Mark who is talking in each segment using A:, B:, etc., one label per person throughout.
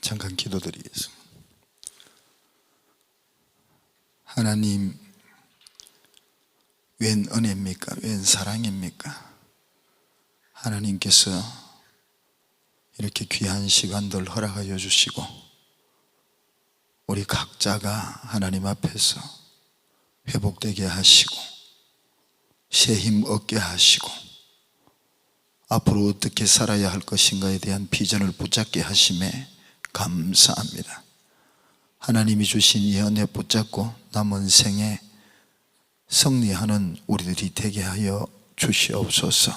A: 잠깐 기도드리겠습니다. 하나님, 웬 은혜입니까? 웬 사랑입니까? 하나님께서 이렇게 귀한 시간들 허락하여 주시고 우리 각자가 하나님 앞에서 회복되게 하시고 새 힘 얻게 하시고 앞으로 어떻게 살아야 할 것인가에 대한 비전을 붙잡게 하심에 감사합니다. 하나님이 주신 이 은혜 붙잡고 남은 생에 승리하는 우리들이 되게 하여 주시옵소서.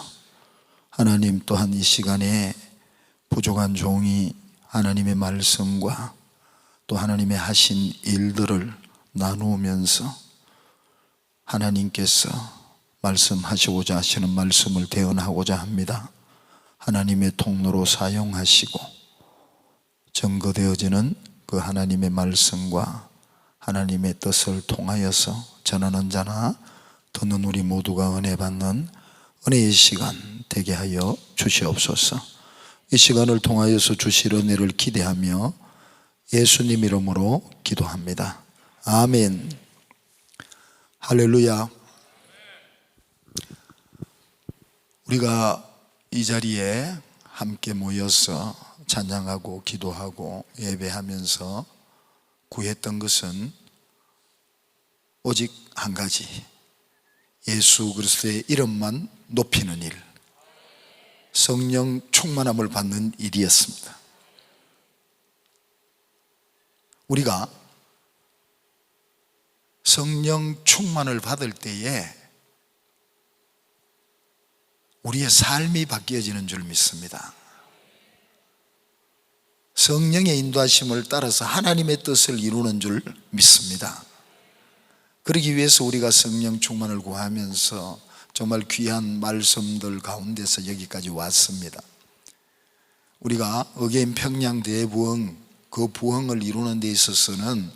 A: 하나님, 또한 이 시간에 부족한 종이 하나님의 말씀과 또 하나님의 하신 일들을 나누면서 하나님께서 말씀하시고자 하시는 말씀을 대언하고자 합니다. 하나님의 통로로 사용하시고 증거되어지는 그 하나님의 말씀과 하나님의 뜻을 통하여서 전하는 자나 듣는 우리 모두가 은혜 받는 은혜의 시간 되게 하여 주시옵소서. 이 시간을 통하여서 주실 은혜를 기대하며 예수님 이름으로 기도합니다. 아멘. 할렐루야. 우리가 이 자리에 함께 모여서 찬양하고 기도하고 예배하면서 구했던 것은 오직 한 가지, 예수 그리스도의 이름만 높이는 일, 성령 충만함을 받는 일이었습니다. 우리가 성령 충만을 받을 때에 우리의 삶이 바뀌어지는 줄 믿습니다. 성령의 인도하심을 따라서 하나님의 뜻을 이루는 줄 믿습니다. 그러기 위해서 우리가 성령 충만을 구하면서 정말 귀한 말씀들 가운데서 여기까지 왔습니다. 우리가 어게인 평양 대부흥, 그 부흥을 이루는 데 있어서는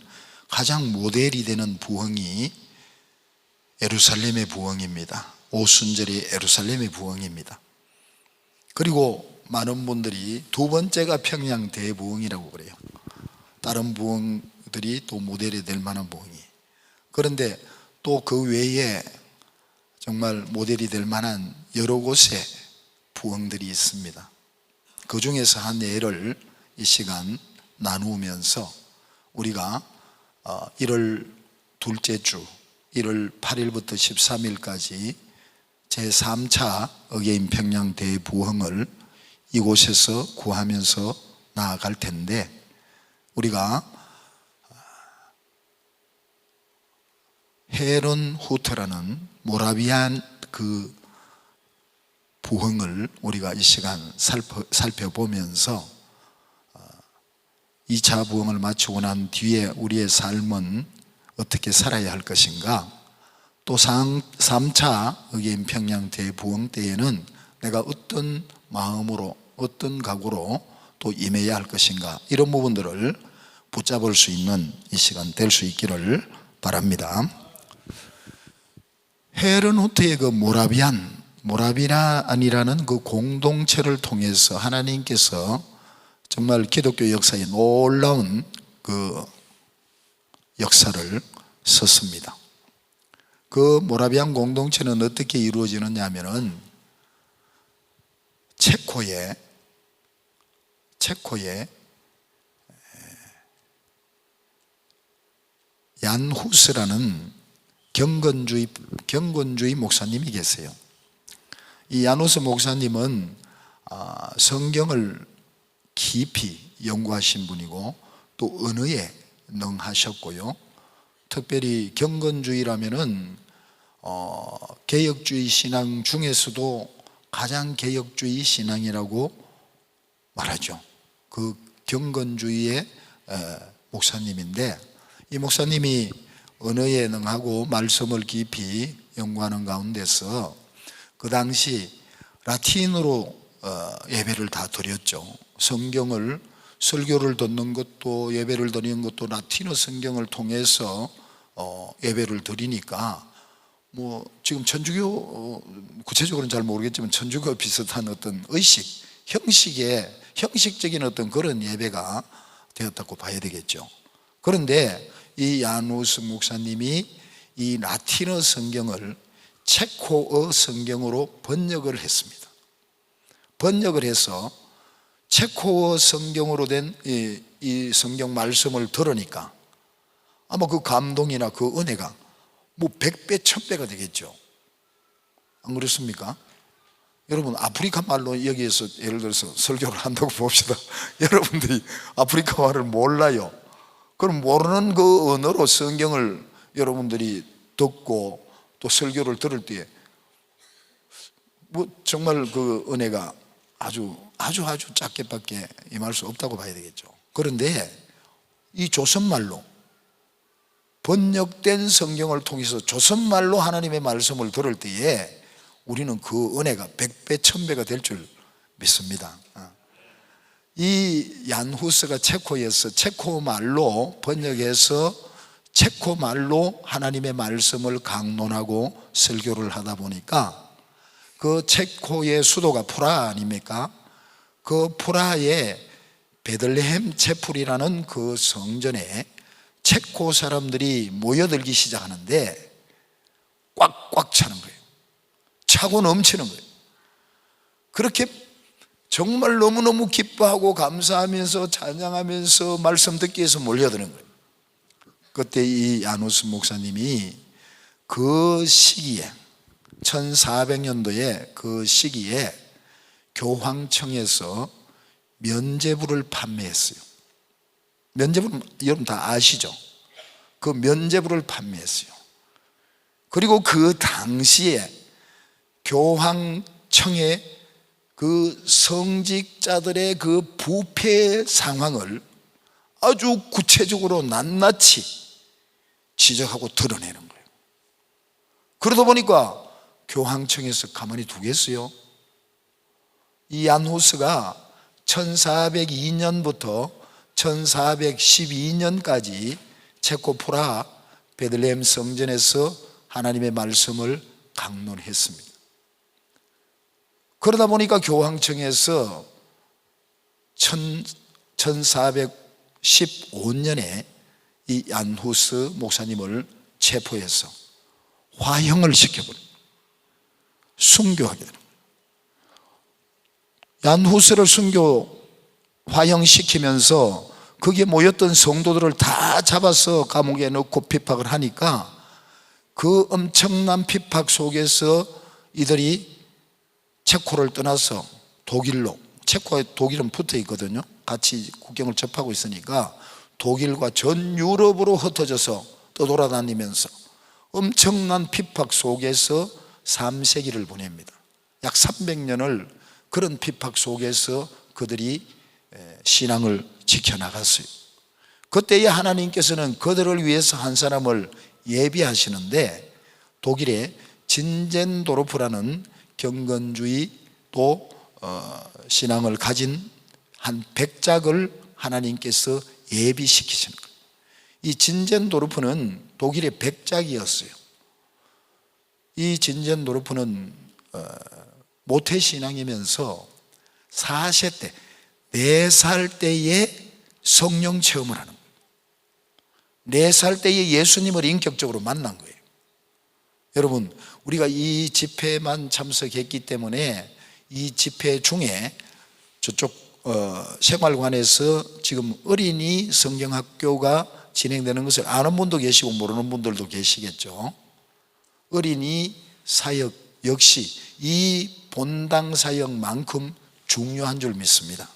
A: 가장 모델이 되는 부흥이 예루살렘의 부흥입니다. 오순절의 예루살렘의 부흥입니다. 그리고 많은 분들이 두 번째가 평양 대부흥이라고 그래요. 다른 부흥들이 또 모델이 될 만한 부흥이. 그런데 또 그 외에 정말 모델이 될 만한 여러 곳의 부흥들이 있습니다. 그 중에서 한 예를 이 시간 나누면서 우리가 1월 둘째 주 1월 8일부터 13일까지 제3차 어게인 평양 대부흥을 이곳에서 구하면서 나아갈 텐데, 우리가 헤런 후트라는 모라비안 그 부흥을 우리가 이 시간 살펴보면서 2차 부흥을 마치고 난 뒤에 우리의 삶은 어떻게 살아야 할 것인가, 또 3차 어게인 평양 대부흥 때에는 내가 어떤 마음으로 어떤 각오로 또 임해야 할 것인가, 이런 부분들을 붙잡을 수 있는 이 시간 될 수 있기를 바랍니다. 헤르노트의 그 모라비안이라는 그 공동체를 통해서 하나님께서 정말 기독교 역사에 놀라운 그 역사를 썼습니다. 그 모라비안 공동체는 어떻게 이루어지느냐 하면은 체코의 얀 후스라는 경건주의 목사님이 계세요. 이 얀 후스 목사님은 성경을 깊이 연구하신 분이고 또 언어에 능하셨고요. 특별히 경건주의라면은 개혁주의 신앙 중에서도 가장 개혁주의 신앙이라고 말하죠. 그 경건주의의 목사님인데, 이 목사님이 언어에 능하고 말씀을 깊이 연구하는 가운데서 그 당시 라틴어로 예배를 다 드렸죠. 성경을, 설교를 듣는 것도 예배를 드리는 것도 라틴어 성경을 통해서 예배를 드리니까 뭐 지금 천주교, 구체적으로는 잘 모르겠지만 천주교 비슷한 어떤 의식, 형식적인 어떤 그런 예배가 되었다고 봐야 되겠죠. 그런데 이 야누스 목사님이 이 라틴어 성경을 체코어 성경으로 번역을 했습니다. 번역을 해서 체코어 성경으로 된 이 성경 말씀을 들으니까 아마 그 감동이나 그 은혜가 뭐 100배, 1000배가 되겠죠. 안 그렇습니까? 여러분, 아프리카 말로 여기에서 예를 들어서 설교를 한다고 봅시다. 여러분들이 아프리카 말을 몰라요. 그럼 모르는 그 언어로 성경을 여러분들이 듣고 또 설교를 들을 때에 뭐 정말 그 은혜가 아주 작게밖에 임할 수 없다고 봐야 되겠죠. 그런데 이 조선말로 번역된 성경을 통해서 조선말로 하나님의 말씀을 들을 때에 우리는 그 은혜가 100배, 1000배가 될 줄 믿습니다. 이 얀후스가 체코에서 체코말로 번역해서 체코말로 하나님의 말씀을 강론하고 설교를 하다 보니까 그 체코의 수도가 프라 아닙니까? 그 프라의 베들레헴 체풀이라는 그 성전에 체코 사람들이 모여들기 시작하는데 꽉꽉 차는 거예요. 차고 넘치는 거예요. 그렇게 정말 너무너무 기뻐하고 감사하면서 찬양하면서 말씀 듣기 위해서 몰려드는 거예요. 그때 이 야누스 목사님이 그 시기에 1400년도에 그 시기에 교황청에서 면죄부를 판매했어요. 면죄부는 여러분 다 아시죠? 그 면죄부를 판매했어요. 그리고 그 당시에 교황청의 그 성직자들의 그 부패 상황을 아주 구체적으로 낱낱이 지적하고 드러내는 거예요. 그러다 보니까 교황청에서 가만히 두겠어요? 이 얀후스가 1402년부터 1412년까지 체코 프라 베들레헴 성전에서 하나님의 말씀을 강론했습니다. 그러다 보니까 교황청에서 1415년에 이 얀후스 목사님을 체포해서 화형을 시켜버립니다. 순교하게 됩니다. 얀후스를 화형시키면서 거기에 모였던 성도들을 다 잡아서 감옥에 넣고 핍박을 하니까 그 엄청난 핍박 속에서 이들이 체코를 떠나서 독일로, 체코에 독일은 붙어 있거든요. 같이 국경을 접하고 있으니까 독일과 전 유럽으로 흩어져서 떠돌아다니면서 엄청난 핍박 속에서 3세기를 보냅니다. 약 300년을 그런 핍박 속에서 그들이 신앙을 지켜나갔어요. 그때에 하나님께서는 그들을 위해서 한 사람을 예비하시는데 독일의 진젠도르프라는 경건주의 또 신앙을 가진 한 백작을 하나님께서 예비시키시는 거예요. 이 진젠도르프는 독일의 백작이었어요. 이 진젠도르프는 모태신앙이면서 4세 때 4살 때에 성령 체험을 하는 거예요. 4살 때에 예수님을 인격적으로 만난 거예요. 여러분, 우리가 이 집회만 참석했기 때문에 이 집회 중에 저쪽 생활관에서 지금 어린이 성경학교가 진행되는 것을 아는 분도 계시고 모르는 분들도 계시겠죠. 어린이 사역 역시 이 본당 사역만큼 중요한 줄 믿습니다.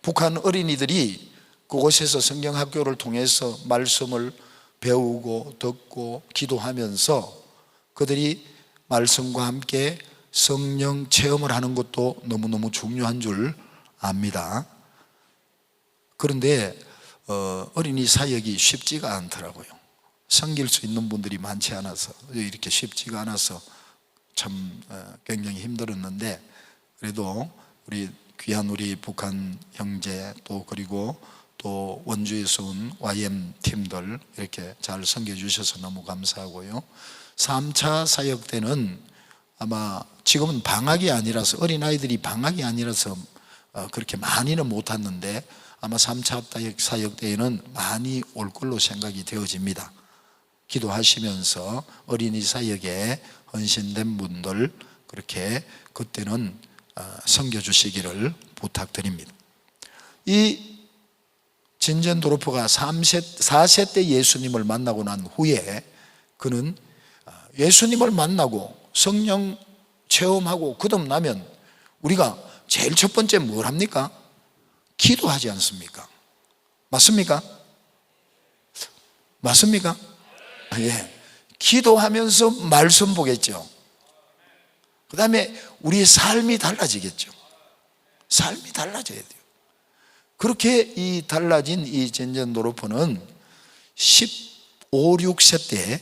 A: 북한 어린이들이 그곳에서 성경학교를 통해서 말씀을 배우고 듣고 기도하면서 그들이 말씀과 함께 성령 체험을 하는 것도 너무너무 중요한 줄 압니다. 그런데 어린이 사역이 쉽지가 않더라고요. 섬길 수 있는 분들이 많지 않아서 이렇게 쉽지가 않아서 참 굉장히 힘들었는데 그래도 우리 귀한 우리 북한 형제 또 그리고 또 원주에서 온 YM 팀들 이렇게 잘 섬겨주셔서 너무 감사하고요. 3차 사역 때는 아마 지금은 방학이 아니라서 어린아이들이 방학이 아니라서 그렇게 많이는 못 왔는데 아마 3차 사역 때에는 많이 올 걸로 생각이 되어집니다. 기도하시면서 어린이 사역에 헌신된 분들 그렇게 그때는 섬겨주시기를 부탁드립니다. 이 진젠도르프가 4세 때 예수님을 만나고 난 후에 그는 예수님을 만나고 성령 체험하고 거듭나면 우리가 제일 첫 번째 뭘 합니까? 기도하지 않습니까? 맞습니까? 맞습니까? 예. 기도하면서 말씀 보겠죠. 그 다음에 우리의 삶이 달라지겠죠. 삶이 달라져야 돼요. 그렇게 이 달라진 이 진젠도르프는 15, 16세 때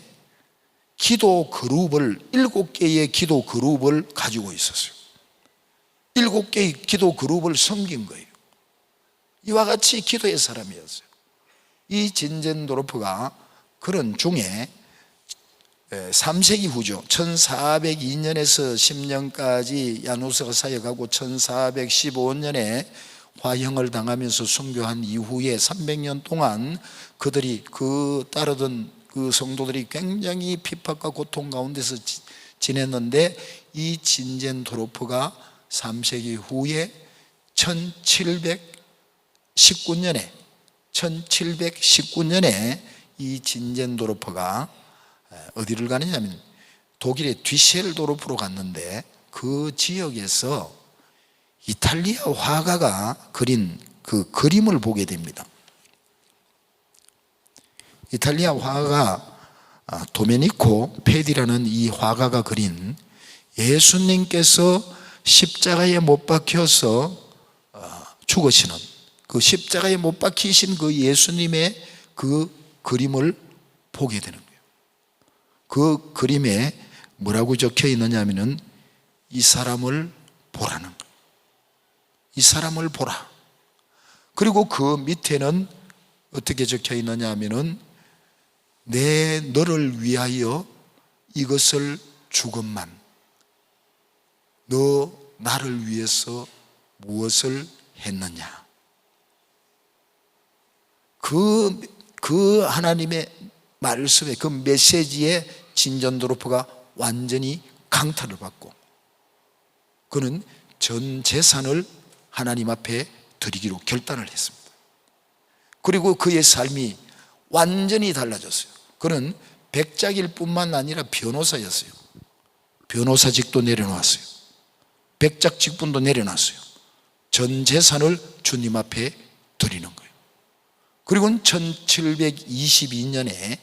A: 기도 그룹을 7개의 기도 그룹을 가지고 있었어요. 7개의 기도 그룹을 섬긴 거예요. 이와 같이 기도의 사람이었어요. 이 진젠도르프가 그런 중에 3세기 후죠. 1402년에서 10년까지 야누스가 사역하고 1415년에 화형을 당하면서 순교한 이후에 300년 동안 그들이 따르던 그 성도들이 굉장히 핍박과 고통 가운데서 지냈는데 이 진젠도르프가 3세기 후에 1719년에 이 진젠도르프가 어디를 가느냐면 독일의 뒤셀도르프로 갔는데 그 지역에서 이탈리아 화가가 그린 그 그림을 보게 됩니다. 이탈리아 화가 도메니코 페디라는 이 화가가 그린 예수님께서 십자가에 못 박혀서 죽으시는 그 십자가에 못 박히신 그 예수님의 그 그림을 보게 되는 거예요. 그 그림에 뭐라고 적혀 있느냐 하면은 이 사람을 보라는 거예요. 이 사람을 보라. 그리고 그 밑에는 어떻게 적혀 있느냐 하면은 내 너를 위하여 이것을 주건만 너 나를 위해서 무엇을 했느냐. 그 하나님의 말씀에 그 메시지에 진젠도르프가 완전히 강타를 받고 그는 전 재산을 하나님 앞에 드리기로 결단을 했습니다. 그리고 그의 삶이 완전히 달라졌어요. 그는 백작일 뿐만 아니라 변호사였어요. 변호사직도 내려놨어요. 백작 직분도 내려놨어요. 전 재산을 주님 앞에 드리는 거예요. 그리고 1722년에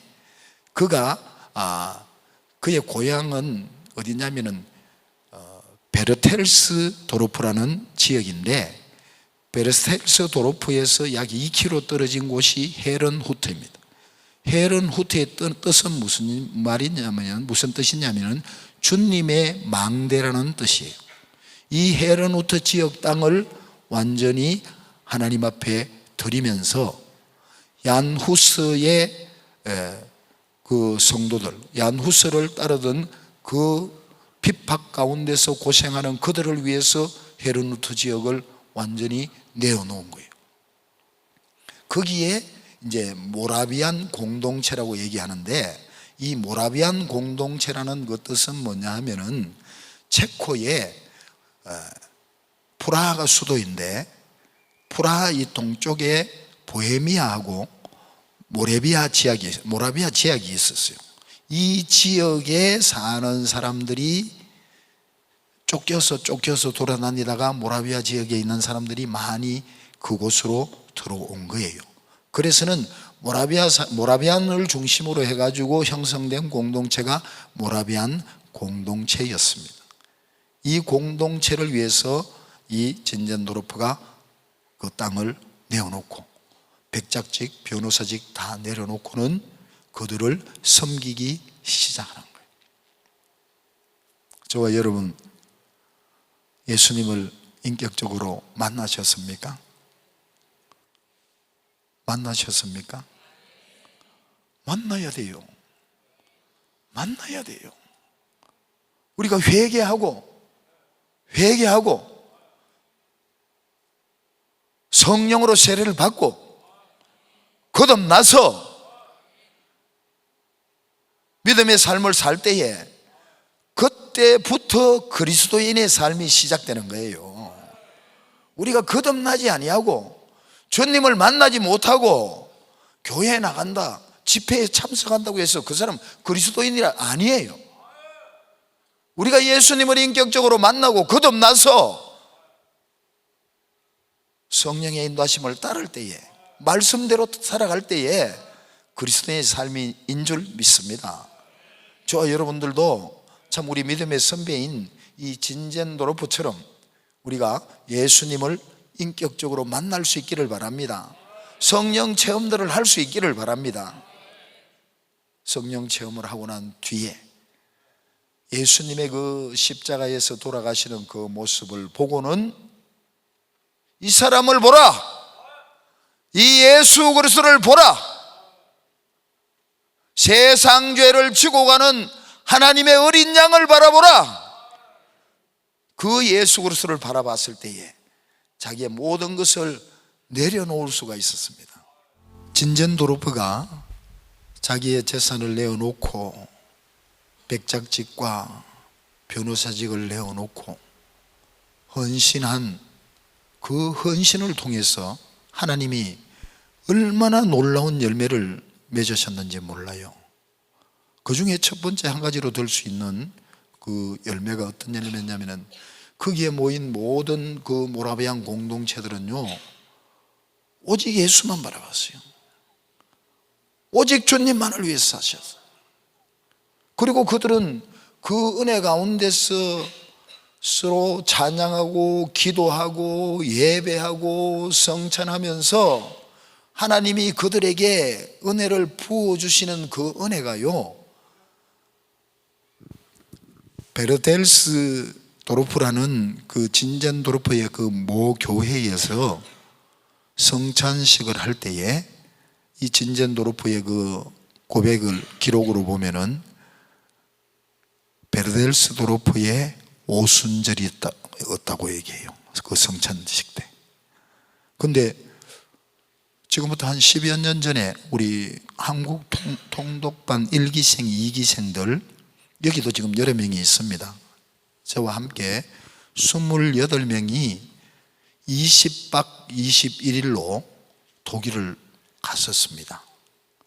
A: 그의 고향은 어디냐면은 베르텔스 도르프라는 지역인데 베르텔스 도르프에서 약 2km 떨어진 곳이 헤른후트입니다. 헤른후트의 뜻은 무슨 뜻이냐면 주님의 망대라는 뜻이에요. 이 헤른후트 지역 땅을 완전히 하나님 앞에 드리면서 얀 후스의 그 성도들, 얀 후스를 따르던 그 핍박 가운데서 고생하는 그들을 위해서 헤른후트 지역을 완전히 내어놓은 거예요. 거기에 이제 모라비안 공동체라고 얘기하는데 이 모라비안 공동체라는 그 뜻은 뭐냐 하면은 체코의 프라하가 수도인데 프라하 이 동쪽에 보헤미아하고 모라비아 지역이 있었어요. 이 지역에 사는 사람들이 쫓겨서 돌아다니다가 모라비아 지역에 있는 사람들이 많이 그곳으로 들어온 거예요. 그래서는 모라비안을 중심으로 해가지고 형성된 공동체가 모라비안 공동체였습니다. 이 공동체를 위해서 이 진젠도르프가 그 땅을 내어놓고 백작직, 변호사직 다 내려놓고는 그들을 섬기기 시작하는 거예요. 저와 여러분 예수님을 인격적으로 만나셨습니까? 만나셨습니까? 만나야 돼요. 만나야 돼요. 우리가 회개하고 성령으로 세례를 받고 거듭나서 믿음의 삶을 살 때에 그때부터 그리스도인의 삶이 시작되는 거예요. 우리가 거듭나지 아니하고 주님을 만나지 못하고 교회에 나간다, 집회에 참석한다고 해서 그 사람 그리스도인이라 아니에요. 우리가 예수님을 인격적으로 만나고 거듭나서 성령의 인도하심을 따를 때에, 말씀대로 살아갈 때에 그리스도의 삶인 줄 믿습니다. 저와 여러분들도 참 우리 믿음의 선배인 이 진젠도르프처럼 우리가 예수님을 인격적으로 만날 수 있기를 바랍니다. 성령 체험들을 할 수 있기를 바랍니다. 성령 체험을 하고 난 뒤에 예수님의 그 십자가에서 돌아가시는 그 모습을 보고는 이 사람을 보라, 이 예수 그리스도를 보라, 세상 죄를 지고 가는 하나님의 어린 양을 바라보라. 그 예수 그리스도를 바라봤을 때에 자기의 모든 것을 내려놓을 수가 있었습니다. 진젠도르프가 자기의 재산을 내어놓고 백작직과 변호사직을 내어놓고 헌신한 그 헌신을 통해서 하나님이 얼마나 놀라운 열매를 맺으셨는지 몰라요. 그 중에 첫 번째 한 가지로 들 수 있는 그 열매가 어떤 열매냐면은 거기에 모인 모든 그 모라비안 공동체들은요, 오직 예수만 바라봤어요. 오직 주님만을 위해서 사셨어요. 그리고 그들은 그 은혜 가운데서 서로 찬양하고 기도하고 예배하고 성찬하면서 하나님이 그들에게 은혜를 부어주시는 그 은혜가요, 베르델스 도르프라는 그 진젠도르프의 그 모 교회에서 성찬식을 할 때에 이 진젠도르프의 그 고백을 기록으로 보면은 베르델스 도르프의 오순절이었다고 얘기해요. 그 성찬식 때. 근데 지금부터 한 10여 년 전에 우리 한국 통독반 1기생, 2기생들 여기도 지금 여러 명이 있습니다. 저와 함께 28명이 20박 21일로 독일을 갔었습니다.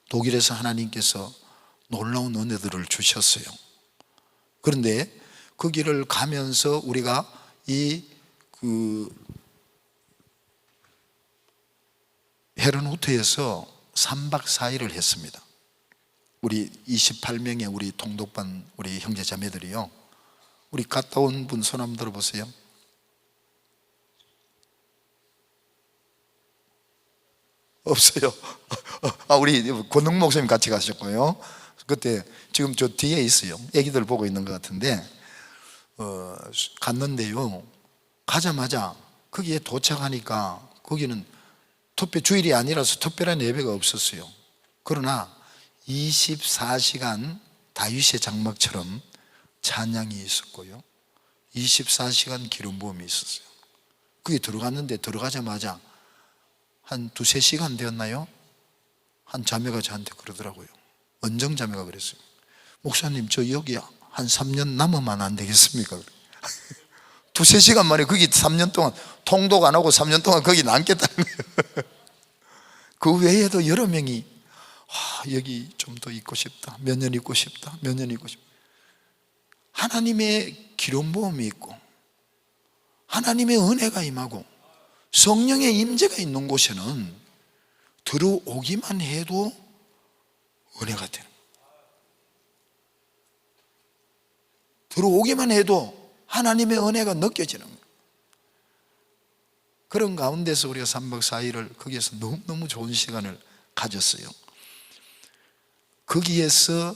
A: 독일에서 하나님께서 놀라운 은혜들을 주셨어요. 그런데 그 길을 가면서 우리가 헤르누트에서 3박 4일을 했습니다. 우리 28명의 우리 통독반 우리 형제 자매들이요, 우리 갔다 온 분 손 한번 들어보세요. 없어요. 우리 권능 목사님 같이 가셨고요. 그때 지금 저 뒤에 있어요. 애기들 보고 있는 것 같은데 갔는데요, 가자마자 거기에 도착하니까 거기는 주일이 아니라서 특별한 예배가 없었어요. 그러나 24시간 다윗의 장막처럼 찬양이 있었고요, 24시간 기름 부음이 있었어요. 거기 들어갔는데 들어가자마자 한 2-3시간 되었나요? 한 자매가 저한테 그러더라고요. 언정 자매가 그랬어요. 목사님, 저 여기 한 3년 남으면 안 되겠습니까? 2-3시간 만에 거기 3년 동안 통독 안 하고 3년 동안 거기 남겠다는 거예요. 그 외에도 여러 명이 여기 좀 더 있고 싶다, 몇 년 있고 싶다, 몇 년 있고 싶다. 하나님의 기름 부음이 있고 하나님의 은혜가 임하고 성령의 임재가 있는 곳에는 들어오기만 해도 은혜가 되는 거예요. 들어오기만 해도 하나님의 은혜가 느껴지는 거예요. 그런 가운데서 우리가 3박 4일을 거기에서 너무너무 좋은 시간을 가졌어요. 거기에서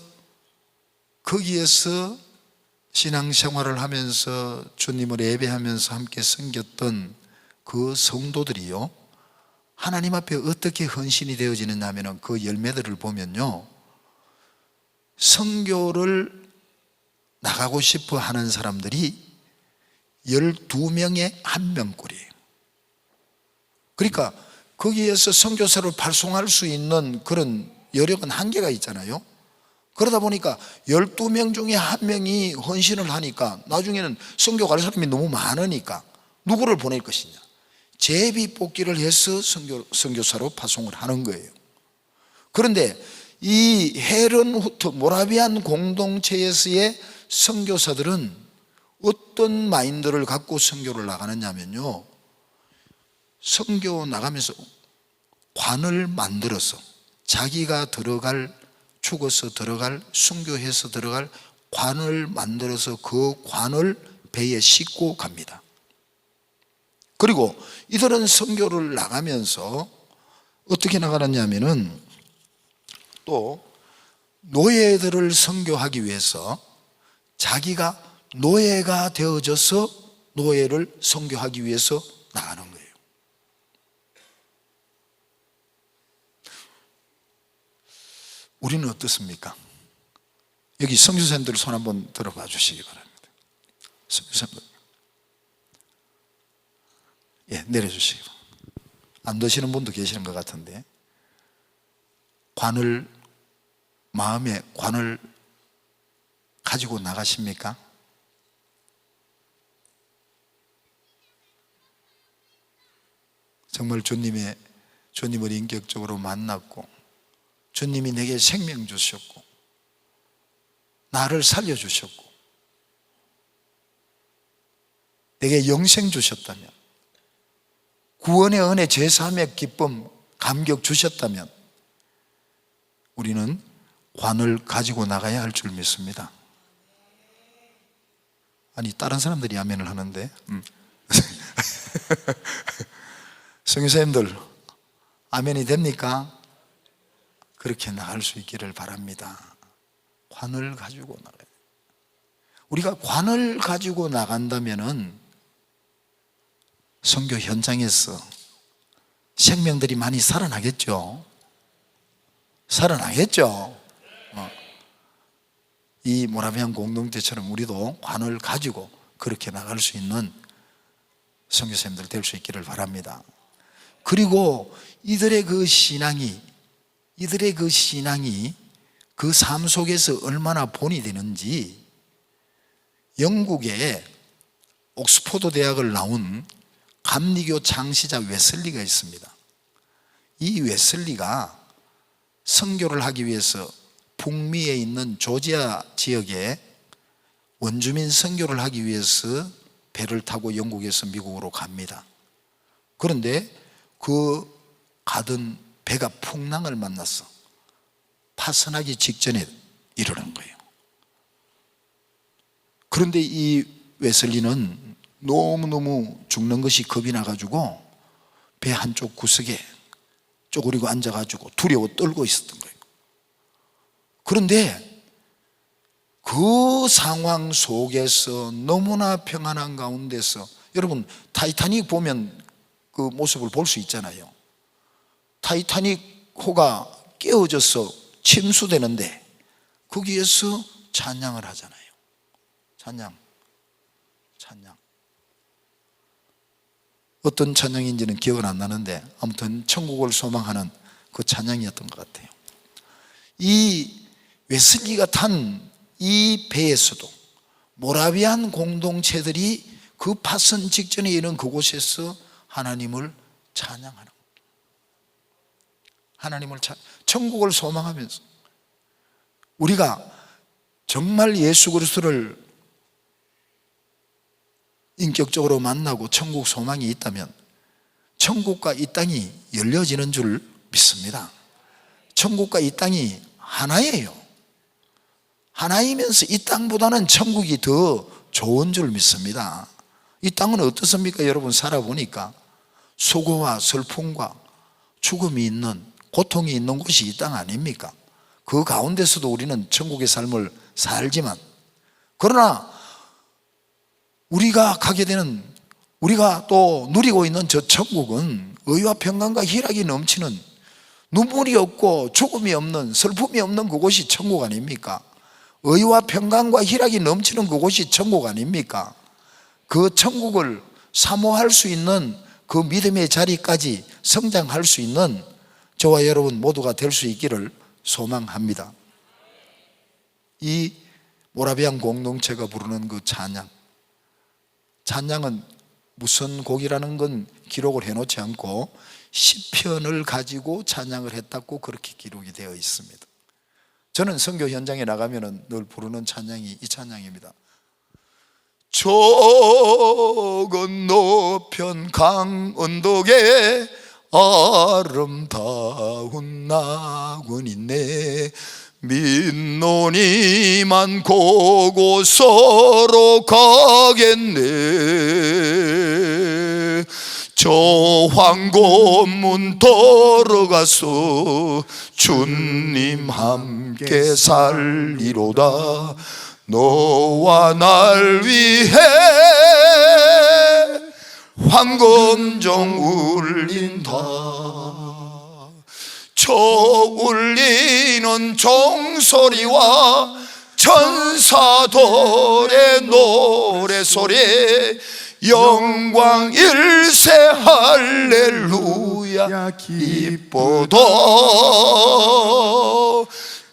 A: 신앙생활을 하면서 주님을 예배하면서 함께 섬겼던 그 성도들이요, 하나님 앞에 어떻게 헌신이 되어지느냐 하면 그 열매들을 보면요, 선교를 나가고 싶어 하는 사람들이 12명에 1명꼴이에요. 그러니까 거기에서 선교사를 발송할 수 있는 그런 여력은 한계가 있잖아요. 그러다 보니까 12명 중에 1명이 헌신을 하니까 나중에는 선교 갈 사람이 너무 많으니까 누구를 보낼 것이냐, 제비 뽑기를 해서 선교사로 파송을 하는 거예요. 그런데 이 헤른후트 모라비안 공동체에서의 선교사들은 어떤 마인드를 갖고 선교를 나가느냐면요, 선교 나가면서 관을 만들어서 자기가 죽어서 들어갈, 순교해서 들어갈 관을 만들어서 그 관을 배에 싣고 갑니다. 그리고 이들은 선교를 나가면서 어떻게 나가느냐면은 또 노예들을 선교하기 위해서 자기가 노예가 되어져서 노예를 선교하기 위해서 나가는 거예요. 우리는 어떻습니까? 여기 선교사님들 손 한번 들어봐 주시기 바랍니다. 선교사님들, 예, 내려주시기 바랍니다. 안 드시는 분도 계시는 것 같은데, 마음에 관을 가지고 나가십니까? 정말 주님을 인격적으로 만났고 주님이 내게 생명 주셨고 나를 살려주셨고 내게 영생 주셨다면, 구원의 은혜, 제사함의 기쁨, 감격 주셨다면 우리는 관을 가지고 나가야 할 줄 믿습니다. 아니, 다른 사람들이 아멘을 하는데 선교사님들 아멘이 됩니까? 그렇게 나갈 수 있기를 바랍니다. 관을 가지고 나가요. 우리가 관을 가지고 나간다면은 선교 현장에서 생명들이 많이 살아나겠죠. 이 모라비안 공동체처럼 우리도 관을 가지고 그렇게 나갈 수 있는 선교사님들 될 수 있기를 바랍니다. 그리고 이들의 그 신앙이 그 삶 속에서 얼마나 본이 되는지, 영국의 옥스포드 대학을 나온 감리교 창시자 웨슬리가 있습니다. 이 웨슬리가 선교를 하기 위해서 북미에 있는 조지아 지역에 원주민 선교를 하기 위해서 배를 타고 영국에서 미국으로 갑니다. 그런데 그 가던 배가 풍랑을 만났어 파선하기 직전에 이르는 거예요. 그런데 이 웨슬리는 너무너무 죽는 것이 겁이 나가지고 배 한쪽 구석에 쪼그리고 앉아가지고 두려워 떨고 있었던 거예요. 그런데 그 상황 속에서 너무나 평안한 가운데서, 여러분 타이타닉 보면 그 모습을 볼 수 있잖아요. 타이타닉 호가 깨어져서 침수되는데 거기에서 찬양을 하잖아요. 찬양. 어떤 찬양인지는 기억은 안 나는데 아무튼 천국을 소망하는 그 찬양이었던 것 같아요. 이 웨슬리가 탄 이 배에서도 모라비안 공동체들이 그 파선 직전에 이른 그곳에서 하나님을 찬양하는, 천국을 소망하면서, 우리가 정말 예수 그리스도를 인격적으로 만나고 천국 소망이 있다면 천국과 이 땅이 열려지는 줄 믿습니다. 천국과 이 땅이 하나예요. 하나이면서 이 땅보다는 천국이 더 좋은 줄 믿습니다. 이 땅은 어떻습니까? 여러분 살아보니까 수고와 슬픔과 죽음이 있는, 고통이 있는 곳이 이 땅 아닙니까? 그 가운데서도 우리는 천국의 삶을 살지만, 그러나 우리가 가게 되는, 우리가 또 누리고 있는 저 천국은 의와 평강과 희락이 넘치는, 눈물이 없고 죽음이 없는, 슬픔이 없는 그곳이 천국 아닙니까? 의와 평강과 희락이 넘치는 그곳이 천국 아닙니까? 그 천국을 사모할 수 있는 그 믿음의 자리까지 성장할 수 있는 저와 여러분 모두가 될 수 있기를 소망합니다. 이 모라비안 공동체가 부르는 그 찬양은 무슨 곡이라는 건 기록을 해놓지 않고 시편을 가지고 찬양을 했다고 그렇게 기록이 되어 있습니다. 저는 선교 현장에 나가면 늘 부르는 찬양이 이 찬양입니다. 저 건너편 강언덕에 아름다운 낙원 있네. 민논이 많고 곳으로 가겠네. 저 황금문 들어가서 주님 함께 살리로다. 너와 날 위해 황금종 울린다. 저 울리는 종소리와 천사들의 노래소리 영광 일세 할렐루야 기뻐도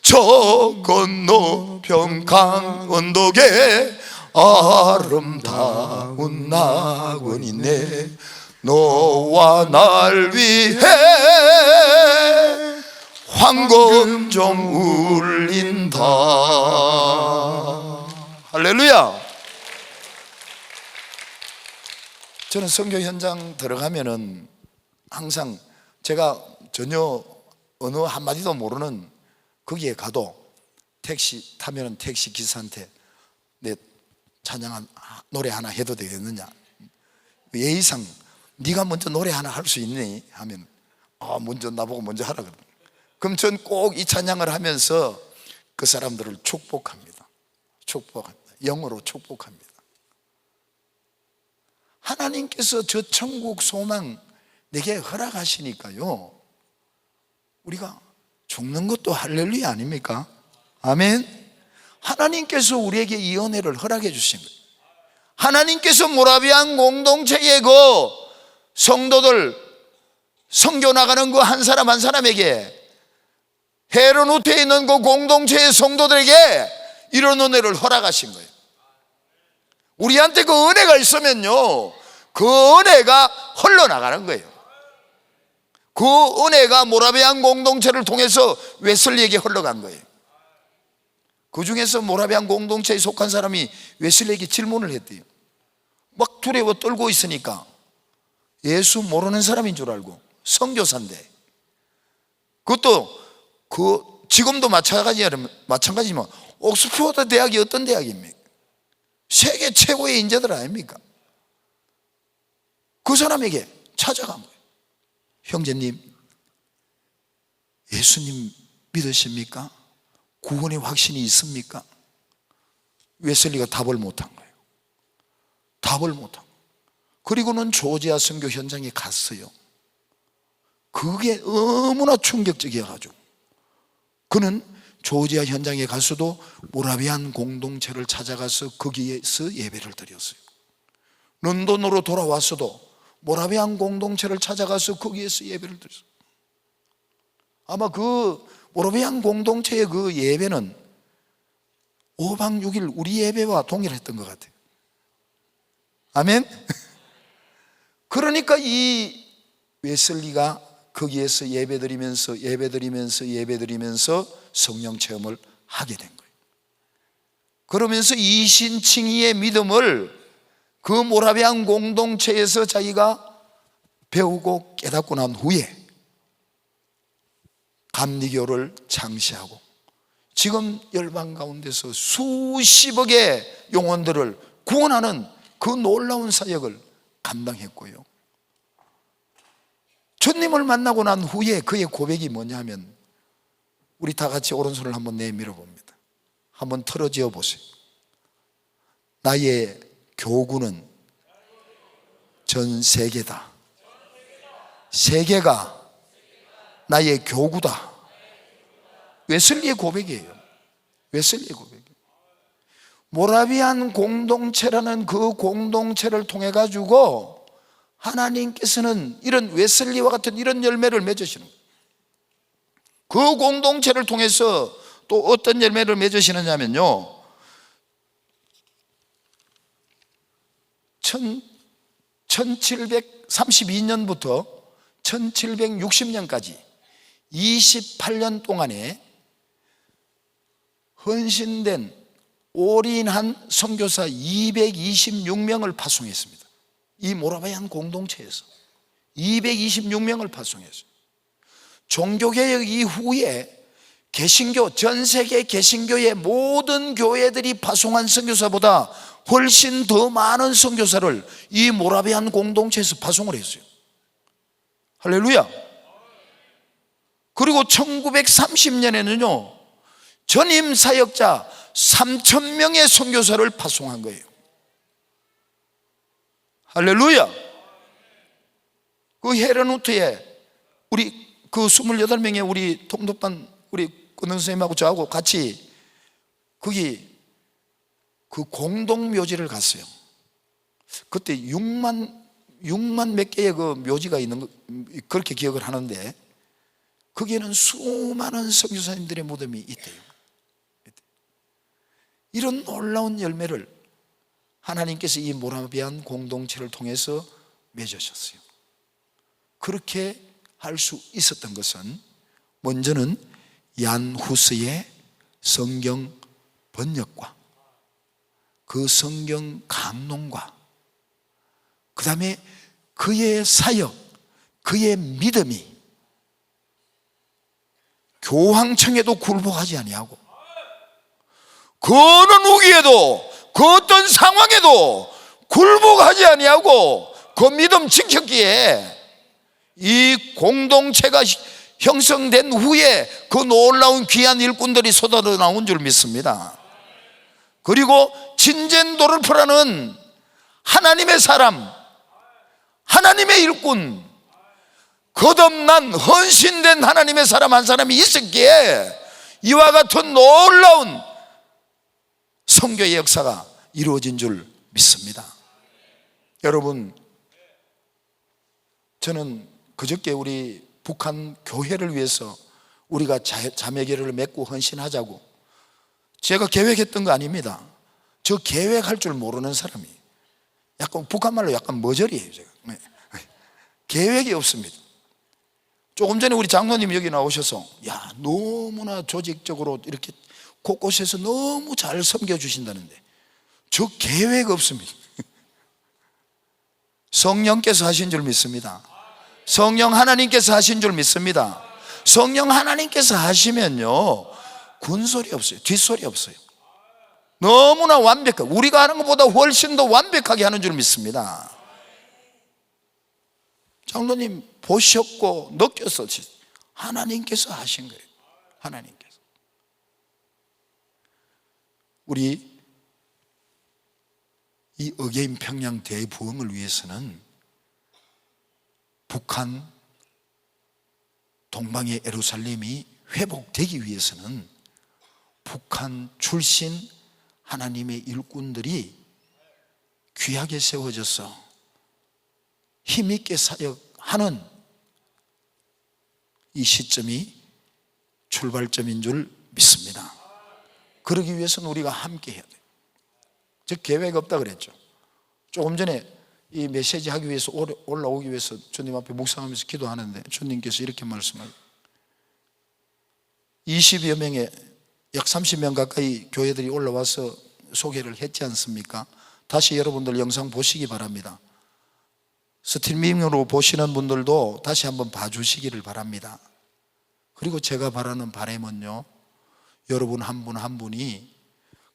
A: 저 건너편 강언덕에 아름다운 낙원 있네. 너와 날 위해 황금종 울린다. 할렐루야. 저는 선교 현장 들어가면은 항상 제가 전혀 어느 한마디도 모르는 거기에 가도 택시 타면은 택시 기사한테 내 찬양 노래 하나 해도 되겠느냐, 예의상 네가 먼저 노래 하나 할 수 있니 하면 먼저 나보고 먼저 하라 그러거든. 그럼 전 꼭 이 찬양을 하면서 그 사람들을 축복합니다. 영어로 축복합니다. 하나님께서 저 천국 소망 내게 허락하시니까요, 우리가 죽는 것도 할렐루야 아닙니까? 아멘. 하나님께서 우리에게 이 은혜를 허락해 주신 거예요. 하나님께서 모라비안 공동체의 그 성도들 선교 나가는 그 한 사람 한 사람에게, 헤르누트에 있는 그 공동체의 성도들에게 이런 은혜를 허락하신 거예요. 우리한테 그 은혜가 있으면요, 그 은혜가 흘러나가는 거예요. 그 은혜가 모라비안 공동체를 통해서 웨슬리에게 흘러간 거예요. 그 중에서 모라비안 공동체에 속한 사람이 웨슬리에게 질문을 했대요. 막 두려워 떨고 있으니까 예수 모르는 사람인 줄 알고, 선교사인데, 그것도 지금도 마찬가지지만 옥스퍼드 대학이 어떤 대학입니까? 세계 최고의 인재들 아닙니까? 그 사람에게 찾아간 거예요. 형제님, 예수님 믿으십니까? 구원의 확신이 있습니까? 웨슬리가 답을 못한 거예요. 그리고는 조지아 선교 현장에 갔어요. 그게 너무나 충격적이어가지고 그는 조지아 현장에 가서도 모라비안 공동체를 찾아가서 거기에서 예배를 드렸어요. 런던으로 돌아왔어도 모라비안 공동체를 찾아가서 거기에서 예배를 드렸어요. 아마 그 모라비안 공동체의 그 예배는 5박 6일 우리 예배와 동일했던 것 같아요. 아멘. 그러니까 이 웨슬리가 거기에서 예배드리면서 성령 체험을 하게 된 거예요. 그러면서 이신칭의의 믿음을 그 모라비안 공동체에서 자기가 배우고 깨닫고 난 후에 감리교를 창시하고 지금 열방 가운데서 수십억의 영혼들을 구원하는 그 놀라운 사역을 감당했고요. 주님을 만나고 난 후에 그의 고백이 뭐냐면, 우리 다 같이 오른손을 한번 내밀어 봅니다. 한번 틀어지어 보세요. 나의 교구는 전 세계다. 세계가 나의 교구다. 웨슬리의 고백이에요. 모라비안 공동체라는 그 공동체를 통해 가지고 하나님께서는 이런 웨슬리와 같은 이런 열매를 맺으시는 거예요. 그 공동체를 통해서 또 어떤 열매를 맺으시느냐면요, 1732년부터 1760년까지 28년 동안에 헌신된 올인한 선교사 226명을 파송했습니다. 이 모라비안 공동체에서 226명을 파송했어요. 종교개혁 이후에 개신교, 전 세계 개신교의 모든 교회들이 파송한 선교사보다 훨씬 더 많은 선교사를 이 모라비안 공동체에서 파송을 했어요. 할렐루야. 그리고 1930년에는요 전임 사역자 3,000명의 선교사를 파송한 거예요. 할렐루야. 그 헤르누트에 우리 그 28명의 우리 통독반 우리 권능 선생님하고 저하고 같이 거기 그 공동묘지를 갔어요. 그때 6만 몇 개의 그 묘지가 있는 거 그렇게 기억을 하는데 거기에는 수많은 선교사님들의 무덤이 있대요. 이런 놀라운 열매를 하나님께서 이 모라비안 공동체를 통해서 맺으셨어요. 그렇게 할 수 있었던 것은 먼저는 얀 후스의 성경 번역과 그 성경 강론과 그 다음에 그의 사역, 그의 믿음이 교황청에도 굴복하지 아니하고 그 어느 누구에도 그 어떤 상황에도 굴복하지 아니하고 그 믿음 지켰기에 이 공동체가 형성된 후에 그 놀라운 귀한 일꾼들이 쏟아져 나온 줄 믿습니다. 그리고 진젠도르프라는 하나님의 사람, 하나님의 일꾼, 거듭난 헌신된 하나님의 사람 한 사람이 있었기에 이와 같은 놀라운 선교의 역사가 이루어진 줄 믿습니다. 여러분, 저는 그저께 우리 북한 교회를 위해서 우리가 자매교회를 맺고 헌신하자고 제가 계획했던 거 아닙니다. 저 계획할 줄 모르는 사람이 약간 북한말로 약간 머저리예요. 제가 계획이 없습니다. 조금 전에 우리 장로님 여기 나오셔서 야 너무나 조직적으로 이렇게 곳곳에서 너무 잘 섬겨주신다는데 저 계획 없습니다. 성령께서 하신 줄 믿습니다. 성령 하나님께서 하신 줄 믿습니다. 성령 하나님께서 하시면요 군소리 없어요. 뒷소리 없어요. 너무나 완벽하게 우리가 하는 것보다 훨씬 더 완벽하게 하는 줄 믿습니다. 장로님 보셨고 느꼈어. 하나님께서 하신 거예요. 하나님께서. 우리 이 어게인 평양 대부흥을 위해서는 북한 동방의 예루살렘이 회복되기 위해서는 북한 출신 하나님의 일꾼들이 귀하게 세워져서 힘있게 사역하는 이 시점이 출발점인 줄 믿습니다. 그러기 위해서는 우리가 함께 해야 돼요. 저 계획 없다 그랬죠. 조금 전에 이 메시지 하기 위해서 올라오기 위해서 주님 앞에 묵상하면서 기도하는데 주님께서 이렇게 말씀하세요. 20여 명의 약 30명 가까이 교회들이 올라와서 소개를 했지 않습니까? 다시 여러분들 영상 보시기 바랍니다. 스트리밍으로 보시는 분들도 다시 한번 봐주시기를 바랍니다. 그리고 제가 바라는 바람은요, 여러분 한 분 한 분이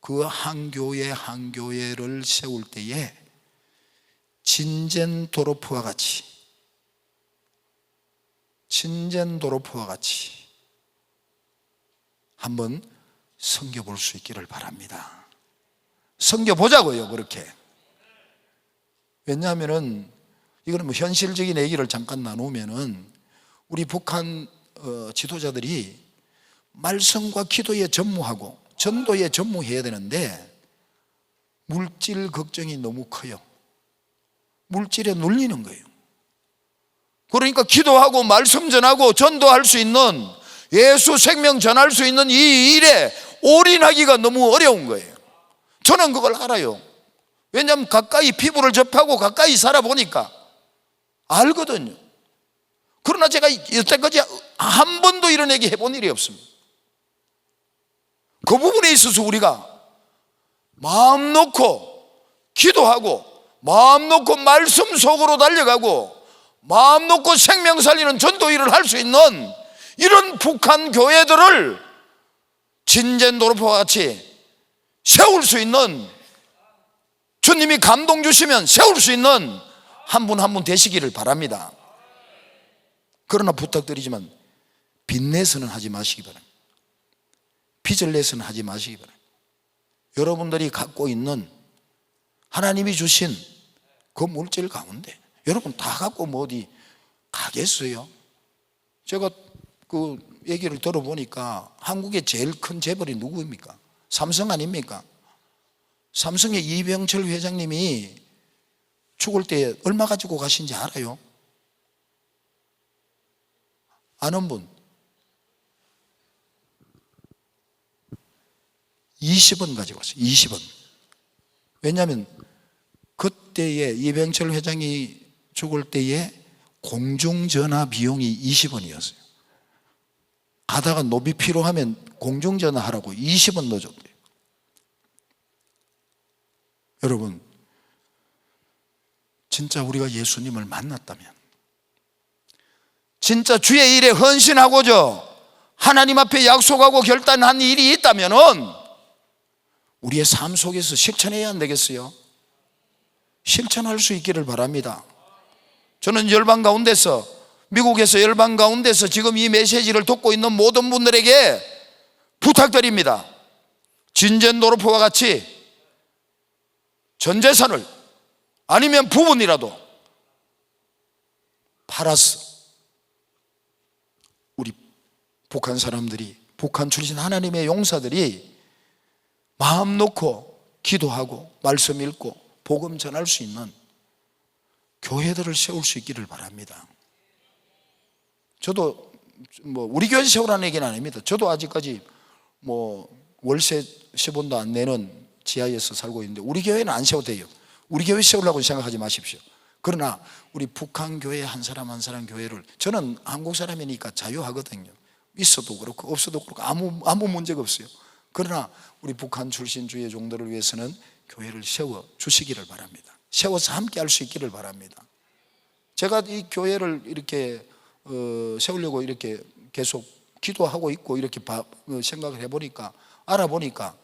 A: 그 한 교회 한 교회를 세울 때에 진젠도르프와 같이 한번 섬겨볼 수 있기를 바랍니다. 섬겨보자고요. 그렇게. 왜냐하면 이거는 뭐 현실적인 얘기를 잠깐 나누면은 우리 북한 지도자들이 말씀과 기도에 전무하고 전도에 전무해야 되는데 물질 걱정이 너무 커요. 물질에 눌리는 거예요. 그러니까 기도하고 말씀 전하고 전도할 수 있는, 예수 생명 전할 수 있는 이 일에 올인하기가 너무 어려운 거예요. 저는 그걸 알아요. 왜냐하면 가까이 피부를 접하고 가까이 살아보니까 알거든요. 그러나 제가 여태까지 한 번도 이런 얘기 해본 일이 없습니다. 그 부분에 있어서 우리가 마음 놓고 기도하고 마음 놓고 말씀 속으로 달려가고 마음 놓고 생명 살리는 전도 일을 할 수 있는 이런 북한 교회들을 진젠도르프와 같이 세울 수 있는, 주님이 감동 주시면 세울 수 있는 한 분 한 분 되시기를 바랍니다. 그러나 부탁드리지만 빚내서는 하지 마시기 바랍니다. 빚을 내서는 하지 마시기 바랍니다. 여러분들이 갖고 있는 하나님이 주신 그 물질 가운데 여러분 다 갖고 뭐 어디 가겠어요? 제가 그 얘기를 들어보니까 한국의 제일 큰 재벌이 누구입니까? 삼성 아닙니까? 삼성의 이병철 회장님이 죽을 때 얼마 가지고 가신지 알아요? 아는 분? 20원 가지고 왔어요. 20원. 왜냐하면 그때에 이병철 회장이 죽을 때에 공중전화 비용이 20원이었어요. 가다가 노비 필요하면 공중전화 하라고 20원 넣어줬대요. 여러분, 진짜 우리가 예수님을 만났다면, 진짜 주의 일에 헌신하고자 하나님 앞에 약속하고 결단한 일이 있다면은 우리의 삶 속에서 실천해야 안 되겠어요? 실천할 수 있기를 바랍니다. 저는 열방 가운데서, 미국에서 열방 가운데서 지금 이 메시지를 듣고 있는 모든 분들에게 부탁드립니다. 진젠도르프와 같이 전 재산을 아니면 부분이라도 팔아서 우리 북한 사람들이, 북한 출신 하나님의 용사들이 마음 놓고 기도하고 말씀 읽고 복음 전할 수 있는 교회들을 세울 수 있기를 바랍니다. 저도 뭐 우리 교회 세우라는 얘기는 아닙니다. 저도 아직까지 뭐 월세 10원도 안 내는 지하에서 살고 있는데 우리 교회는 안 세워도 돼요. 우리 교회 세우려고 생각하지 마십시오. 그러나 우리 북한 교회 한 사람 한 사람 교회를, 저는 한국 사람이니까 자유하거든요. 있어도 그렇고 없어도 그렇고 아무 문제가 없어요. 그러나 우리 북한 출신 주의 종들을 위해서는 교회를 세워 주시기를 바랍니다. 세워서 함께 할 수 있기를 바랍니다. 제가 이 교회를 이렇게 세우려고 이렇게 계속 기도하고 있고 이렇게 생각을 해보니까, 알아보니까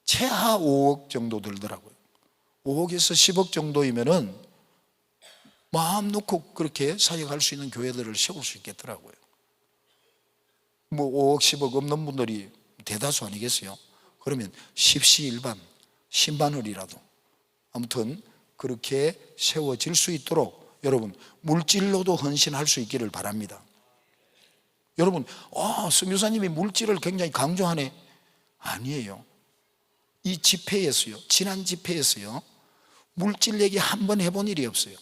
A: 최하 5억 정도 들더라고요. 5억에서 10억 정도이면은 마음 놓고 그렇게 사역할 수 있는 교회들을 세울 수 있겠더라고요. 뭐 5억 10억 없는 분들이 대다수 아니겠어요? 그러면 십시일반 10만원이라도 아무튼 그렇게 세워질 수 있도록 여러분 물질로도 헌신할 수 있기를 바랍니다. 여러분, 선교사님이 물질을 굉장히 강조하네. 아니에요. 이 집회에서요, 지난 집회에서요, 물질 얘기 한 번 해본 일이 없어요.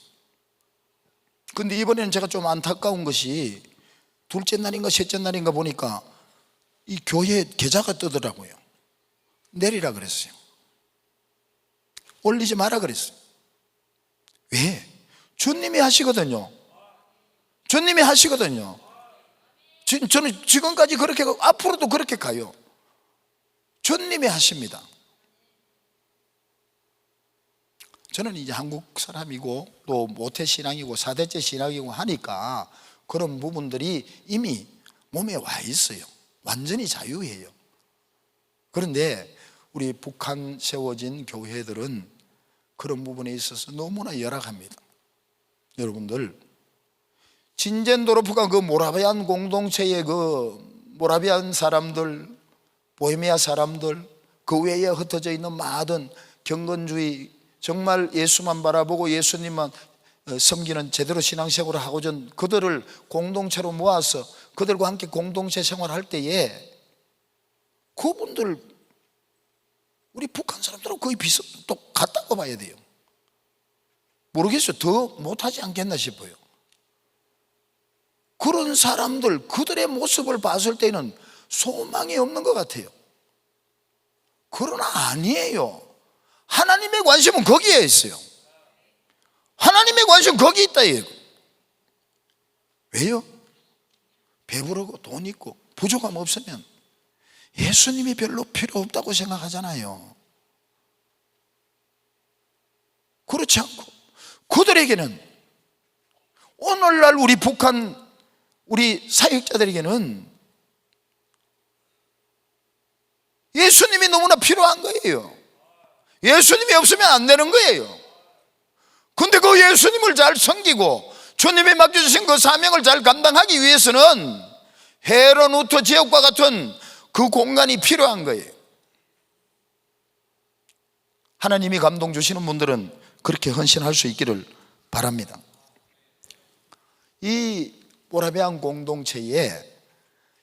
A: 근데 이번에는 제가 좀 안타까운 것이 둘째 날인가 셋째 날인가 보니까 이 교회 계좌가 뜨더라고요. 내리라 그랬어요. 올리지 마라 그랬어요. 왜? 주님이 하시거든요. 주님이 하시거든요. 저는 지금까지 그렇게 가고 앞으로도 그렇게 가요. 주님이 하십니다. 저는 이제 한국 사람이고 또 모태신앙이고 4대째 신앙이고 하니까 그런 부분들이 이미 몸에 와 있어요. 완전히 자유예요. 그런데 우리 북한 세워진 교회들은 그런 부분에 있어서 너무나 열악합니다. 여러분들, 진젠도르프가 그 모라비안 공동체의 그 모라비안 사람들, 보헤미아 사람들, 그 외에 흩어져 있는 많은 경건주의, 정말 예수만 바라보고 예수님만 섬기는 제대로 신앙생활을 하고자 그들을 공동체로 모아서 그들과 함께 공동체 생활할 때에 그분들, 우리 북한 사람들하고 거의 똑같다고 봐야 돼요. 모르겠어요. 더 못하지 않겠나 싶어요. 그런 사람들, 그들의 모습을 봤을 때는 소망이 없는 것 같아요. 그러나 아니에요. 하나님의 관심은 거기에 있어요. 하나님의 관심은 거기 있다 이거예요. 왜요? 배부르고 돈 있고 부족함 없으면 예수님이 별로 필요 없다고 생각하잖아요. 그렇지 않고 그들에게는, 오늘날 우리 북한 우리 사역자들에게는 예수님이 너무나 필요한 거예요. 예수님이 없으면 안 되는 거예요. 근데 그 예수님을 잘 섬기고 주님이 맡겨주신 그 사명을 잘 감당하기 위해서는 헤르누트 지역과 같은 그 공간이 필요한 거예요. 하나님이 감동 주시는 분들은 그렇게 헌신할 수 있기를 바랍니다. 이 모라비안 공동체에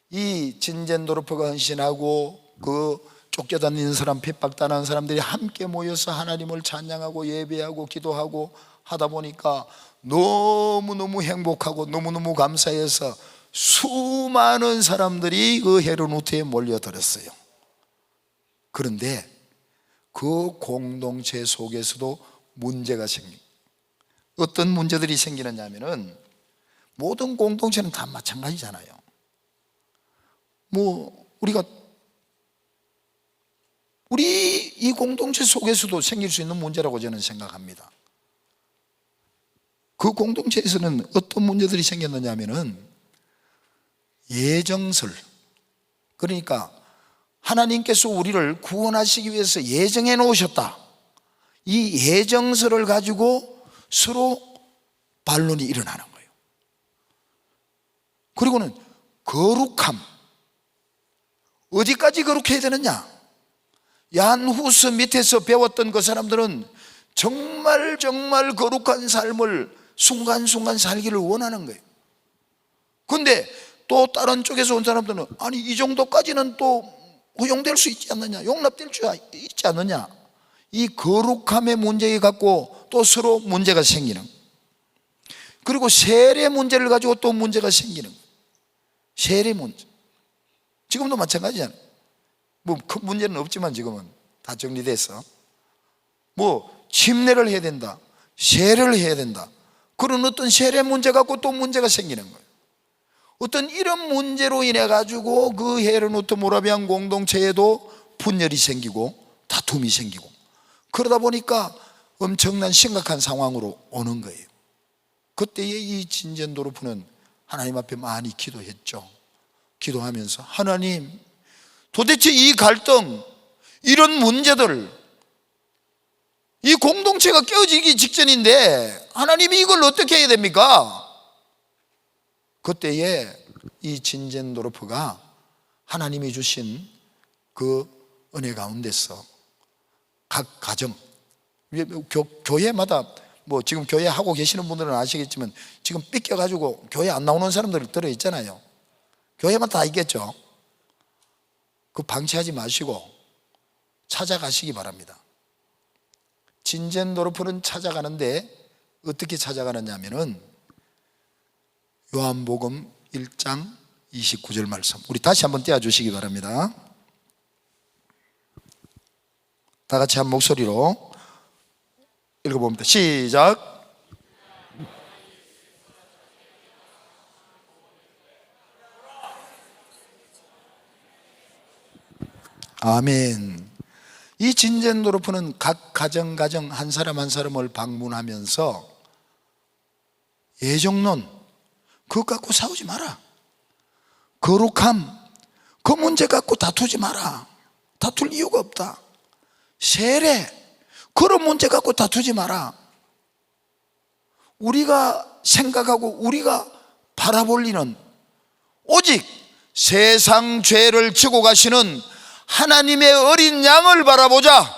A: 이 진젠도르프가 헌신하고 그 쫓겨다니는 사람, 핍박당하는 사람들이 함께 모여서 하나님을 찬양하고 예배하고 기도하고 하다 보니까 너무너무 행복하고 너무너무 감사해서 수많은 사람들이 그 헤르누트에 몰려들었어요. 그런데 그 공동체 속에서도 문제가 생깁니다. 어떤 문제들이 생기느냐 하면은, 모든 공동체는 다 마찬가지잖아요. 우리 이 공동체 속에서도 생길 수 있는 문제라고 저는 생각합니다. 그 공동체에서는 어떤 문제들이 생겼느냐 하면은, 예정설, 그러니까 하나님께서 우리를 구원하시기 위해서 예정해 놓으셨다, 이 예정설을 가지고 서로 반론이 일어나는 거예요. 그리고는 거룩함, 어디까지 거룩해야 되느냐? 얀후스 밑에서 배웠던 그 사람들은 정말 거룩한 삶을 순간순간 살기를 원하는 거예요. 근데 또 다른 쪽에서 온 사람들은, 아니 이 정도까지는 또 허용될 수 있지 않느냐, 용납될 수 있지 않느냐, 이 거룩함의 문제에 갖고 또 서로 문제가 생기는, 그리고 세례 문제를 가지고 또 문제가 생기는, 세례 문제 지금도 마찬가지잖아요. 큰 문제는 없지만 지금은 다 정리돼서 침례를 해야 된다, 세례를 해야 된다, 그런 어떤 세례 문제 갖고 또 문제가 생기는 거예요. 어떤 이런 문제로 인해 가지고 그 헤르누트 모라비안 공동체에도 분열이 생기고 다툼이 생기고, 그러다 보니까 엄청난 심각한 상황으로 오는 거예요. 그때에 이 진젠도르프는 하나님 앞에 많이 기도했죠. 기도하면서, 하나님, 도대체 이 갈등, 이런 문제들, 이 공동체가 깨어지기 직전인데 하나님이 이걸 어떻게 해야 됩니까? 그때에 이 진젠도르프가 하나님이 주신 그 은혜 가운데서 각 가정, 교회마다 지금 교회 하고 계시는 분들은 아시겠지만 지금 삐껴가지고 교회 안 나오는 사람들 들어있잖아요. 교회마다 다 있겠죠. 그 방치하지 마시고 찾아가시기 바랍니다. 진젠도르프는 찾아가는데 어떻게 찾아가느냐 하면은 요한복음 1장 29절 말씀, 우리 다시 한번 띄워주시기 바랍니다. 다 같이 한 목소리로 읽어봅니다. 시작. 아멘. 이 진젠도르프는 각 가정 한 사람 한 사람을 방문하면서 예정론, 그것 갖고 싸우지 마라, 거룩함, 그 문제 갖고 다투지 마라, 다툴 이유가 없다, 세례, 그런 문제 갖고 다투지 마라, 우리가 생각하고 우리가 바라볼 일은 오직 세상 죄를 지고 가시는 하나님의 어린 양을 바라보자,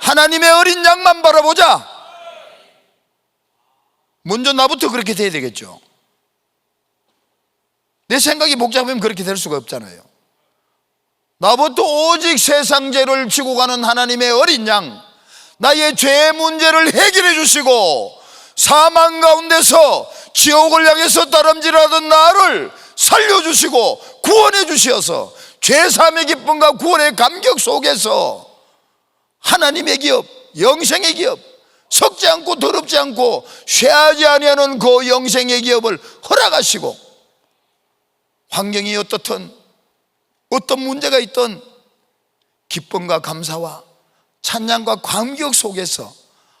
A: 하나님의 어린 양만 바라보자. 먼저 나부터 그렇게 돼야 되겠죠. 내 생각이 복잡하면 그렇게 될 수가 없잖아요. 나부터 오직 세상 죄를 지고 가는 하나님의 어린 양, 나의 죄 문제를 해결해 주시고 사망 가운데서 지옥을 향해서 다름질하던 나를 살려주시고 구원해 주셔서 죄사함의 기쁨과 구원의 감격 속에서 하나님의 기업, 영생의 기업, 썩지 않고 더럽지 않고 쇠하지 아니하는 그 영생의 기업을 허락하시고, 환경이 어떻든 어떤 문제가 있든 기쁨과 감사와 찬양과 감격 속에서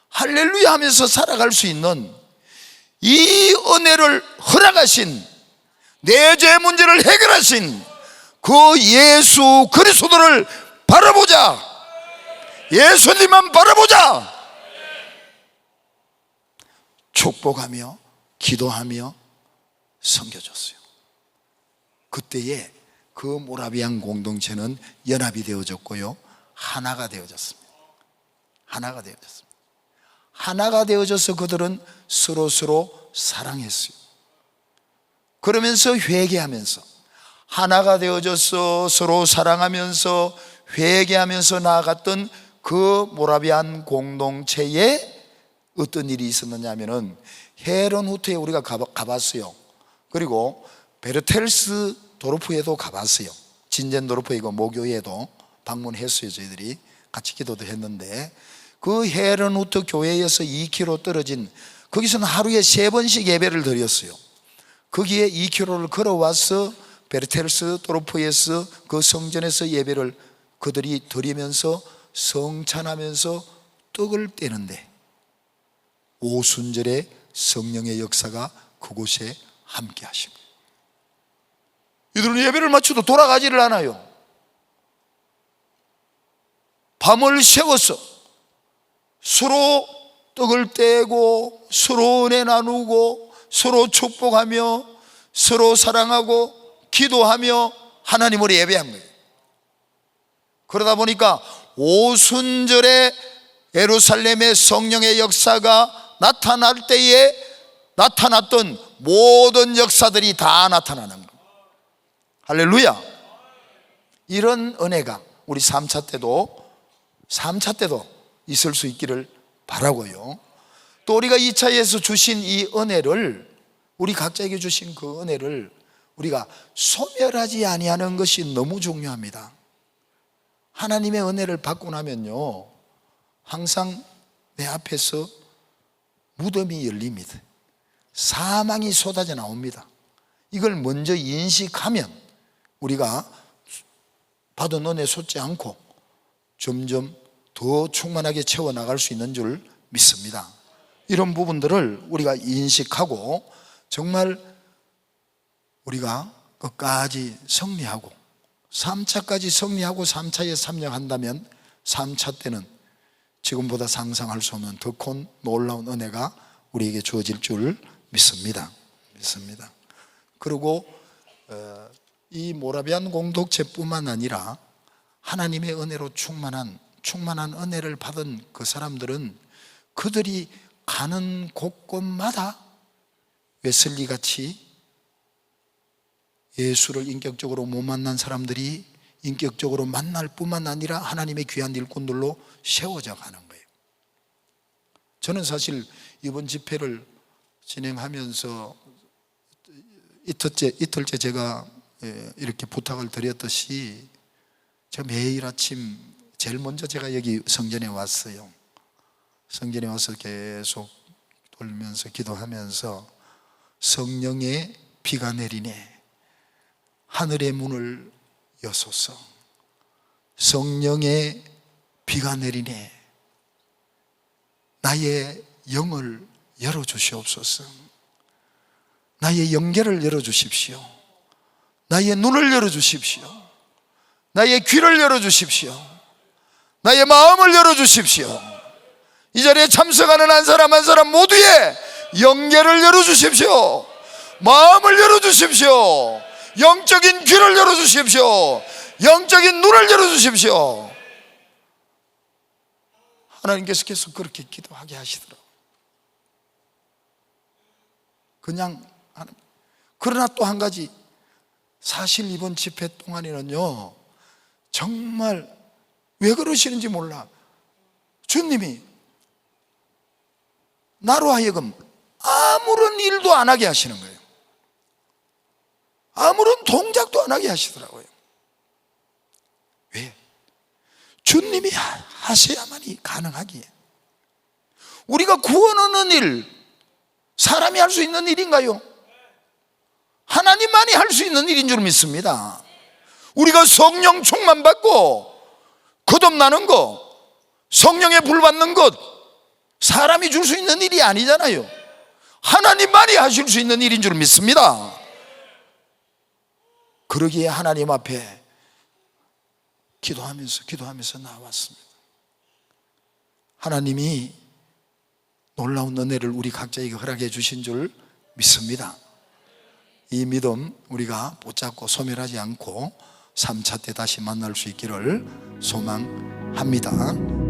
A: 할렐루야 하면서 살아갈 수 있는 이 은혜를 허락하신, 내 죄 문제를 해결하신 그 예수 그리스도를 바라보자. 예수님만 바라보자. 축복하며 기도하며 섬겨줬어요. 그때에 그 모라비안 공동체는 연합이 되어졌고요, 하나가 되어졌습니다. 하나가 되어졌습니다. 하나가 되어져서 그들은 서로 사랑했어요. 그러면서 회개하면서, 하나가 되어져서 서로 사랑하면서 회개하면서 나아갔던 그 모라비안 공동체에 어떤 일이 있었느냐 하면은, 헤런후트에 우리가 가봤어요. 그리고 베르텔스 도르프에도 가봤어요. 진젠도르프이고 모교에도 방문했어요. 저희들이 같이 기도도 했는데, 그 헤런후트 교회에서 2km 떨어진, 거기서는 하루에 3번씩 예배를 드렸어요. 거기에 2km를 걸어와서 베르텔스 도르프에서 그 성전에서 예배를 그들이 드리면서 성찬하면서 떡을 떼는데, 오순절에 성령의 역사가 그곳에 함께 하십니다. 이들은 예배를 마치고 돌아가지를 않아요. 밤을 새워서 서로 떡을 떼고 서로 은혜 나누고 서로 축복하며 서로 사랑하고 기도하며 하나님을 예배한 거예요. 그러다 보니까 오순절에 예루살렘의 성령의 역사가 나타날 때에 나타났던 모든 역사들이 다 나타나는 겁니다. 할렐루야. 이런 은혜가 우리 3차 때도 있을 수 있기를 바라고요. 또 우리가 2차에서 주신 이 은혜를, 우리 각자에게 주신 그 은혜를 우리가 소멸하지 아니하는 것이 너무 중요합니다. 하나님의 은혜를 받고 나면요, 항상 내 앞에서 무덤이 열립니다. 사망이 쏟아져 나옵니다. 이걸 먼저 인식하면 우리가 받은 은혜 솟지 않고 점점 더 충만하게 채워나갈 수 있는 줄 믿습니다. 이런 부분들을 우리가 인식하고 정말 우리가 끝까지 승리하고 3차까지 승리하고 3차에 참여한다면 3차 때는 지금보다 상상할 수 없는 더 큰 놀라운 은혜가 우리에게 주어질 줄 믿습니다. 그리고 이 모라비안 공동체뿐만 아니라 하나님의 은혜로 충만한 은혜를 받은 그 사람들은 그들이 가는 곳곳마다 웨슬리같이 예수를 인격적으로 못 만난 사람들이 인격적으로 만날 뿐만 아니라 하나님의 귀한 일꾼들로 세워져 가는 거예요. 저는 사실 이번 집회를 진행하면서 이틀째 제가 이렇게 부탁을 드렸듯이 제가 매일 아침 제일 먼저 제가 여기 성전에 왔어요. 성전에 와서 계속 돌면서 기도하면서 성령의 비가 내리네, 하늘의 문을 여소서, 성령의 비가 내리네, 나의 영을 열어주시옵소서, 나의 영계를 열어주십시오, 나의 눈을 열어주십시오, 나의 귀를 열어주십시오, 나의 마음을 열어주십시오. 이 자리에 참석하는 한 사람 한 사람 모두의 영계를 열어주십시오, 마음을 열어주십시오, 영적인 귀를 열어주십시오, 영적인 눈을 열어주십시오. 하나님께서 계속 그렇게 기도하게 하시더라고요. 그냥 하는. 그러나 또 한 가지, 사실 이번 집회 동안에는요, 정말 왜 그러시는지 몰라. 주님이 나로 하여금 아무런 일도 안 하게 하시는 거예요. 아무런 동작도 안 하게 하시더라고요. 왜? 주님이 하셔야만이 가능하기에. 우리가 구원하는 일, 사람이 할 수 있는 일인가요? 하나님만이 할 수 있는 일인 줄 믿습니다. 우리가 성령 충만 받고 거듭나는 것, 성령에 불 받는 것, 사람이 줄 수 있는 일이 아니잖아요. 하나님만이 하실 수 있는 일인 줄 믿습니다. 그러기에 하나님 앞에 기도하면서 나왔습니다. 하나님이 놀라운 은혜를 우리 각자에게 허락해 주신 줄 믿습니다. 이 믿음 우리가 붙잡고 소멸하지 않고 3차 때 다시 만날 수 있기를 소망합니다.